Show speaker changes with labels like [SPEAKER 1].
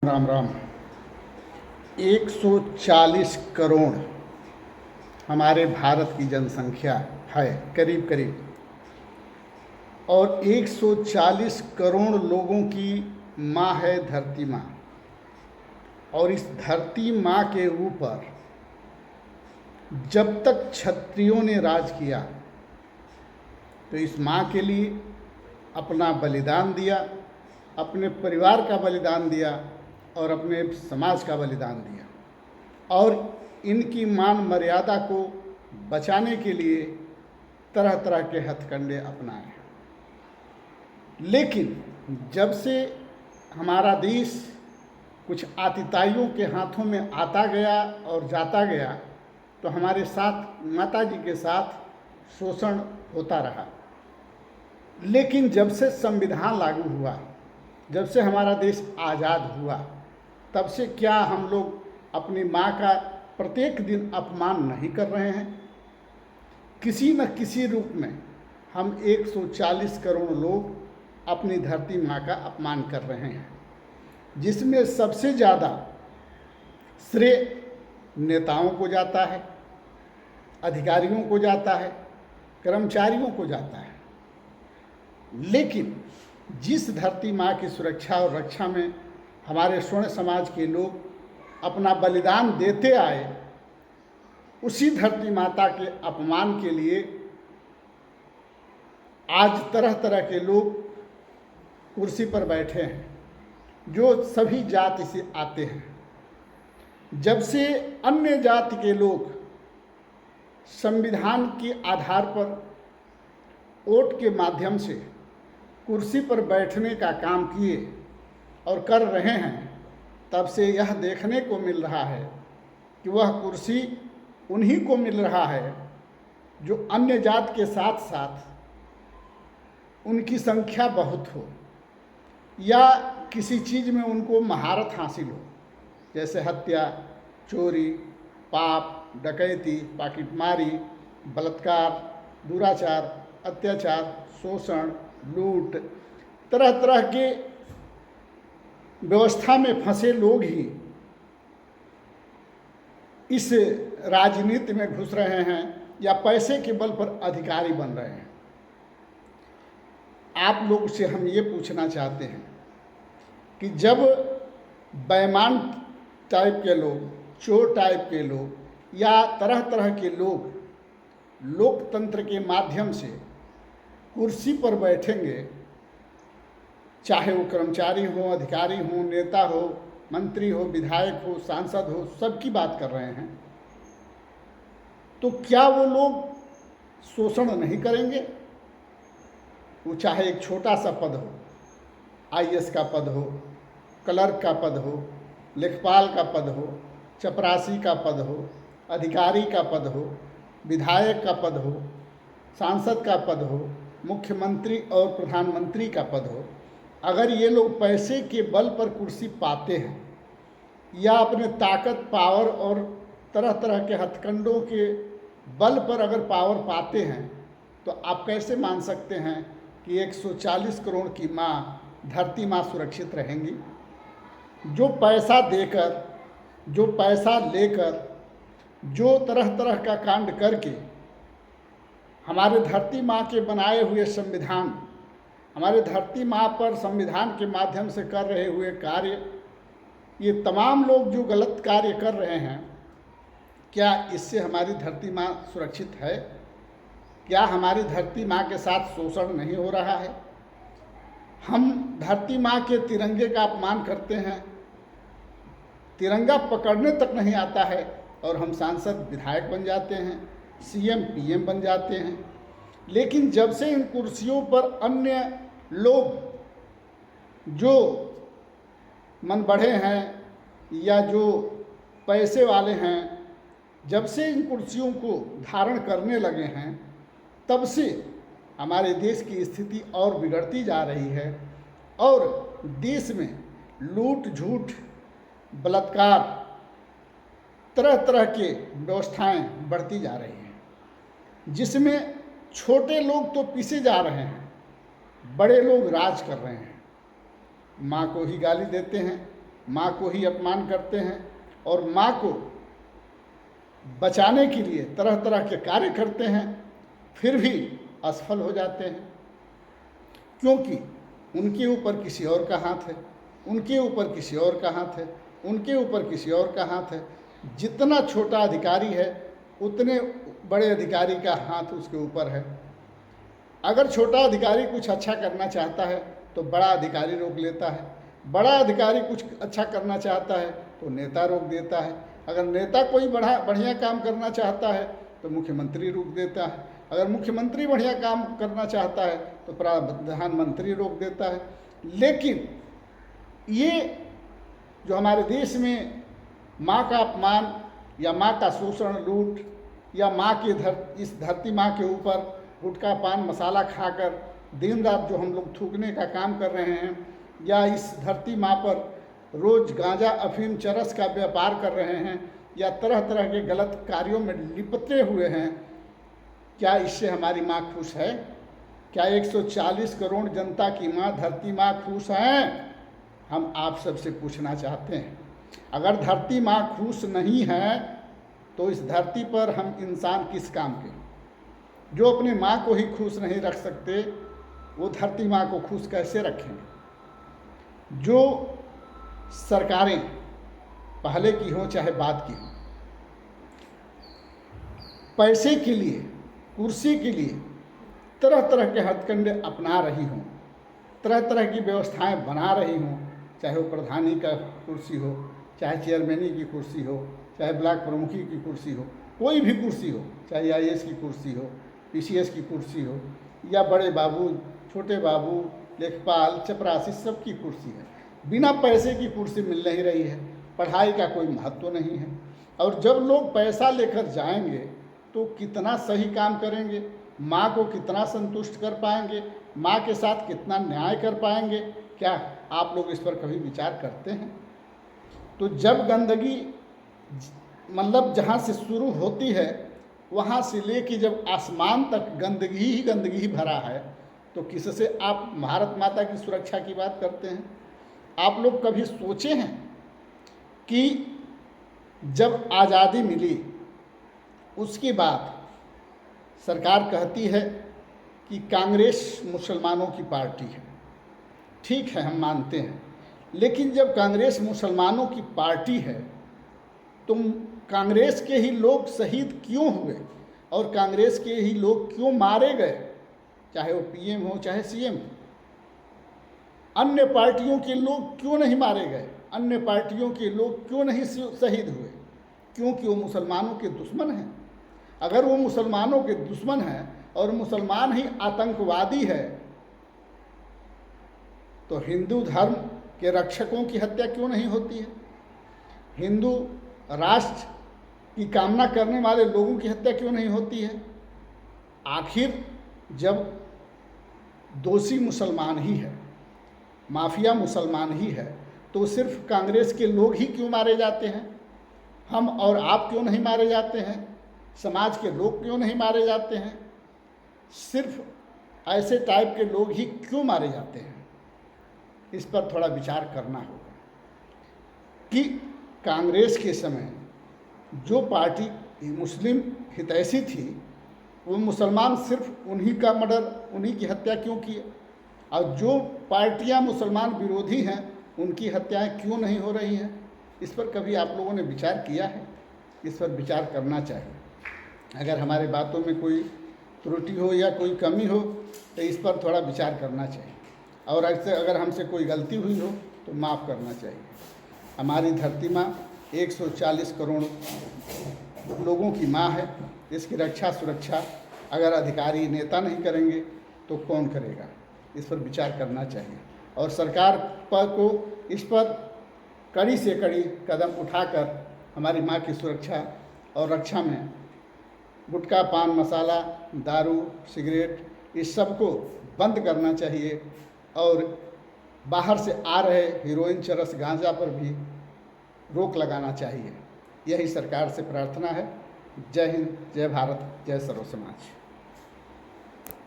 [SPEAKER 1] राम राम। 140 करोड़ हमारे भारत की जनसंख्या है करीब करीब, और 140 करोड़ लोगों की माँ है धरती माँ। और इस धरती माँ के ऊपर जब तक क्षत्रियों ने राज किया तो इस माँ के लिए अपना बलिदान दिया, अपने परिवार का बलिदान दिया और अपने समाज का बलिदान दिया, और इनकी मान मर्यादा को बचाने के लिए तरह तरह के हथकंडे अपनाए। लेकिन जब से हमारा देश कुछ आतिताइयों के हाथों में आता गया और जाता गया, तो हमारे साथ माताजी के साथ शोषण होता रहा। लेकिन जब से संविधान लागू हुआ, जब से हमारा देश आज़ाद हुआ, तब से क्या हम लोग अपनी माँ का प्रत्येक दिन अपमान नहीं कर रहे हैं? किसी न किसी रूप में हम 140 करोड़ लोग अपनी धरती माँ का अपमान कर रहे हैं, जिसमें सबसे ज़्यादा श्रेय नेताओं को जाता है, अधिकारियों को जाता है, कर्मचारियों को जाता है। लेकिन जिस धरती माँ की सुरक्षा और रक्षा में हमारे स्वर्ण समाज के लोग अपना बलिदान देते आए, उसी धरती माता के अपमान के लिए आज तरह तरह के लोग कुर्सी पर बैठे हैं, जो सभी जाति से आते हैं। जब से अन्य जाति के लोग संविधान के आधार पर वोट के माध्यम से कुर्सी पर बैठने का काम किए और कर रहे हैं, तब से यह देखने को मिल रहा है कि वह कुर्सी उन्हीं को मिल रहा है जो अन्य जात के साथ साथ उनकी संख्या बहुत हो या किसी चीज़ में उनको महारत हासिल हो, जैसे हत्या, चोरी, पाप, डकैती, पाकिटमारी, बलात्कार, दुराचार, अत्याचार, शोषण, लूट, तरह तरह के व्यवस्था में फंसे लोग ही इस राजनीति में घुस रहे हैं या पैसे के बल पर अधिकारी बन रहे हैं। आप लोग से हम ये पूछना चाहते हैं कि जब बेईमान टाइप के लोग, चोर टाइप के लोग या तरह तरह के लोग लोकतंत्र के माध्यम से कुर्सी पर बैठेंगे, चाहे वो कर्मचारी हो, अधिकारी हो, नेता हो, मंत्री हो, विधायक हो, सांसद हो, सबकी बात कर रहे हैं, तो क्या वो लोग शोषण नहीं करेंगे? वो चाहे एक छोटा सा पद हो, आईएएस का पद हो, क्लर्क का पद हो, लेखपाल का पद हो, चपरासी का पद हो, अधिकारी का पद हो, विधायक का पद हो, सांसद का पद हो, मुख्यमंत्री और प्रधानमंत्री का पद हो, अगर ये लोग पैसे के बल पर कुर्सी पाते हैं या अपने ताकत, पावर और तरह तरह के हथकंडों के बल पर अगर पावर पाते हैं, तो आप कैसे मान सकते हैं कि 140 करोड़ की माँ, धरती माँ सुरक्षित रहेंगी? जो पैसा देकर, जो पैसा लेकर, जो तरह तरह का कांड करके हमारे धरती माँ के बनाए हुए संविधान, हमारे धरती माँ पर संविधान के माध्यम से कर रहे हुए कार्य, ये तमाम लोग जो गलत कार्य कर रहे हैं, क्या इससे हमारी धरती माँ सुरक्षित है? क्या हमारी धरती माँ के साथ शोषण नहीं हो रहा है? हम धरती माँ के तिरंगे का अपमान करते हैं, तिरंगा पकड़ने तक नहीं आता है और हम सांसद, विधायक बन जाते हैं, सीएम, पीएम बन जाते हैं। लेकिन जब से इन कुर्सियों पर अन्य लोग जो मन बढ़े हैं या जो पैसे वाले हैं, जब से इन कुर्सियों को धारण करने लगे हैं, तब से हमारे देश की स्थिति और बिगड़ती जा रही है और देश में लूट, झूठ, बलात्कार, तरह तरह के व्यवस्थाएं बढ़ती जा रही हैं, जिसमें छोटे लोग तो पीछे जा रहे हैं, बड़े लोग राज कर रहे हैं। माँ को ही गाली देते हैं, माँ को ही अपमान करते हैं और माँ को बचाने के लिए तरह तरह के कार्य करते हैं, फिर भी असफल हो जाते हैं, क्योंकि उनके ऊपर किसी और का हाथ है, उनके ऊपर किसी और का हाथ है, उनके ऊपर किसी और का हाथ है। जितना छोटा अधिकारी है उतने बड़े अधिकारी का हाथ उसके ऊपर है। अगर छोटा अधिकारी कुछ अच्छा करना चाहता है तो बड़ा अधिकारी रोक लेता है, बड़ा अधिकारी कुछ अच्छा करना चाहता है तो नेता रोक देता है, अगर नेता कोई बढ़िया काम करना चाहता है तो मुख्यमंत्री रोक देता है, अगर मुख्यमंत्री बढ़िया काम करना चाहता है तो प्रधानमंत्री रोक देता है। लेकिन ये जो हमारे देश में माँ का अपमान या माँ का शोषण, लूट, या माँ के इस धरती माँ के ऊपर गुटखा पान मसाला खाकर दिन रात जो हम लोग थूकने का काम कर रहे हैं, या इस धरती माँ पर रोज़ गांजा, अफीम, चरस का व्यापार कर रहे हैं, या तरह तरह के गलत कार्यों में लिपटे हुए हैं, क्या इससे हमारी माँ खुश है? क्या 140 करोड़ जनता की माँ धरती माँ खुश हैं? हम आप सबसे पूछना चाहते हैं। अगर धरती माँ खुश नहीं है तो इस धरती पर हम इंसान किस काम के? जो अपनी माँ को ही खुश नहीं रख सकते वो धरती माँ को खुश कैसे रखेंगे? जो सरकारें पहले की हों चाहे बाद की हों, पैसे के लिए, कुर्सी के लिए तरह तरह के हथकंडे अपना रही हों, तरह तरह की व्यवस्थाएं बना रही हों, चाहे वो प्रधानी का कुर्सी हो, चाहे चेयरमैनी की कुर्सी हो, चाहे ब्लॉक प्रमुखी की कुर्सी हो, कोई भी कुर्सी हो, चाहे IAS की कुर्सी हो, PCS की कुर्सी हो, या बड़े बाबू, छोटे बाबू, लेखपाल, चपरासी, सबकी कुर्सी है। बिना पैसे की कुर्सी मिल नहीं रही है। पढ़ाई का कोई महत्व नहीं है। और जब लोग पैसा लेकर जाएंगे तो कितना सही काम करेंगे, माँ को कितना संतुष्ट कर पाएंगे, माँ के साथ कितना न्याय कर पाएंगे? क्या आप लोग इस पर कभी विचार करते हैं? तो जब गंदगी मतलब जहाँ से शुरू होती है वहाँ से लेके जब आसमान तक गंदगी ही भरा है, तो किससे आप भारत माता की सुरक्षा की बात करते हैं? आप लोग कभी सोचे हैं कि जब आज़ादी मिली उसके बाद सरकार कहती है कि कांग्रेस मुसलमानों की पार्टी है। ठीक है, हम मानते हैं, लेकिन जब कांग्रेस मुसलमानों की पार्टी है तो कांग्रेस के ही लोग शहीद क्यों हुए और कांग्रेस के ही लोग क्यों मारे गए? चाहे वो PM हो चाहे CM हो। अन्य पार्टियों के लोग क्यों नहीं मारे गए? अन्य पार्टियों के लोग क्यों नहीं शहीद हुए? क्योंकि वो मुसलमानों के दुश्मन हैं। अगर वो मुसलमानों के दुश्मन हैं और मुसलमान ही आतंकवादी है तो हिंदू धर्म के रक्षकों की हत्या क्यों नहीं होती है? हिंदू राष्ट्र की कामना करने वाले लोगों की हत्या क्यों नहीं होती है? आखिर जब दोषी मुसलमान ही है, माफिया मुसलमान ही है, तो सिर्फ कांग्रेस के लोग ही क्यों मारे जाते हैं? हम और आप क्यों नहीं मारे जाते हैं? समाज के लोग क्यों नहीं मारे जाते हैं? सिर्फ ऐसे टाइप के लोग ही क्यों मारे जाते हैं? इस पर थोड़ा विचार करना होगा कि कांग्रेस के समय जो पार्टी मुस्लिम हितैषी थी वो मुसलमान सिर्फ उन्हीं का मर्डर, उन्हीं की हत्या क्यों की? और जो पार्टियां मुसलमान विरोधी हैं उनकी हत्याएं क्यों नहीं हो रही हैं? इस पर कभी आप लोगों ने विचार किया है? इस पर विचार करना चाहिए। अगर हमारे बातों में कोई त्रुटि हो या कोई कमी हो तो इस पर थोड़ा विचार करना चाहिए, और ऐसे अगर हमसे कोई गलती हुई हो तो माफ़ करना चाहिए। हमारी धरती माँ 140 करोड़ लोगों की माँ है। इसकी रक्षा सुरक्षा अगर अधिकारी नेता नहीं करेंगे तो कौन करेगा? इस पर विचार करना चाहिए और सरकार को इस पर कड़ी से कड़ी कदम उठाकर हमारी माँ की सुरक्षा और रक्षा में गुटखा, पान मसाला, दारू, सिगरेट इस सब को बंद करना चाहिए और बाहर से आ रहे हीरोइन, चरस, गांजा पर भी रोक लगाना चाहिए। यही सरकार से प्रार्थना है। जय हिंद, जय भारत, जय सर्व समाज।